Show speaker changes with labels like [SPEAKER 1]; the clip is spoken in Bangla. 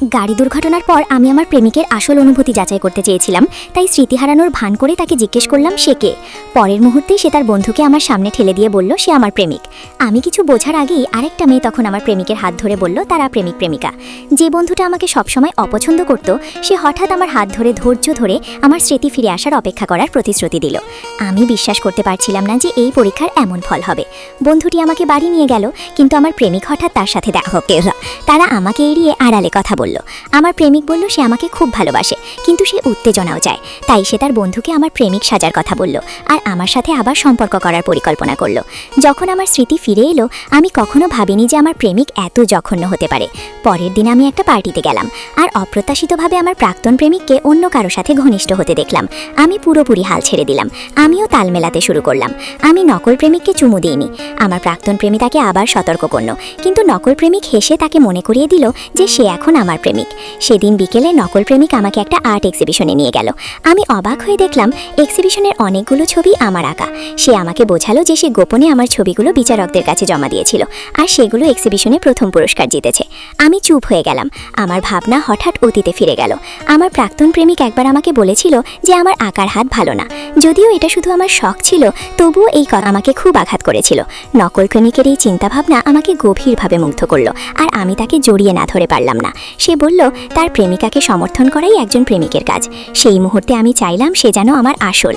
[SPEAKER 1] গাড়ি দুর্ঘটনার পর আমি আমার প্রেমিকের আসল অনুভূতি যাচাই করতে চেয়েছিলাম, তাই স্মৃতি হারানোর ভান করে তাকে জিজ্ঞেস করলাম সে কে। পরের মুহূর্তেই সে তার বন্ধুকে আমার সামনে ঠেলে দিয়ে বলল সে আমার প্রেমিক। আমি কিছু বোঝার আগেই আরেকটা মেয়ে তখন আমার প্রেমিকের হাত ধরে বলল তারা প্রেমিক প্রেমিকা। যে বন্ধুটা আমাকে সবসময় অপছন্দ করত সে হঠাৎ আমার হাত ধরে ধৈর্য ধরে আমার স্মৃতি ফিরে আসার অপেক্ষা করার প্রতিশ্রুতি দিল। আমি বিশ্বাস করতে পারছিলাম না যে এই পরীক্ষার এমন ফল হবে। বন্ধুটি আমাকে বাড়ি নিয়ে গেল, কিন্তু আমার প্রেমিক হঠাৎ তার সাথে দেখা হলো। তারা আমাকে এড়িয়ে আড়ালে কথা বলল। আমার প্রেমিক বলল সে আমাকে খুব ভালোবাসে, কিন্তু সে উত্তেজনাও চায়। তাই সে তার বন্ধুকে আমার প্রেমিক সাজার কথা বলল আর আমার সাথে আবার সম্পর্ক করার পরিকল্পনা করল। যখন আমার স্মৃতি ফিরে এলো আমি কখনো ভাবিনি যে আমার প্রেমিক এত জঘন্য হতে পারে। পরের দিন আমি একটা পার্টিতে গেলাম আর অপ্রত্যাশিতভাবে আমার প্রাক্তন প্রেমিককে অন্য কারো সাথে ঘনিষ্ঠ হতে দেখলাম। আমি পুরোপুরি হাল ছেড়ে দিলাম। আমিও তাল মেলাতে শুরু করলাম। আমি নকল প্রেমিককে চুমু দিইনি। আমার প্রাক্তন প্রেমিক তাকে আবার সতর্ক করল, কিন্তু নকল প্রেমিক হেসে তাকে মনে করিয়ে দিল যে সে এখন আমার প্রেমিক। সেদিন বিকেলে নকল প্রেমিক আমাকে একটা আর্ট এক্সিবিশনে নিয়ে গেল। আমি অবাক হয়ে দেখলাম এক্সিবিশনের অনেকগুলো ছবি আমার আঁকা। সে আমাকে বোঝালো যে সে গোপনে আমার ছবিগুলো বিচারকদের কাছে জমা দিয়েছিল আর সেগুলো এক্সিবিশনে প্রথম পুরস্কার জিতেছে। আমি চুপ হয়ে গেলাম। আমার ভাবনা হঠাৎ অতীতে ফিরে গেল। আমার প্রাক্তন প্রেমিক একবার আমাকে বলেছিল যে আমার আঁকার হাত ভালো না। যদিও এটা শুধু আমার শখ ছিল, তবুও এই কথা আমাকে খুব আঘাত করেছিল। নকল প্রেমিকের এই চিন্তাভাবনা আমাকে গভীরভাবে মুগ্ধ করলো আর আমি তাকে জড়িয়ে না ধরে পারলাম না। সে বলল তার প্রেমিকাকে সমর্থন করাই একজন প্রেমিকের কাজ। সেই মুহূর্তে আমি চাইলাম সে যেন আমার আসল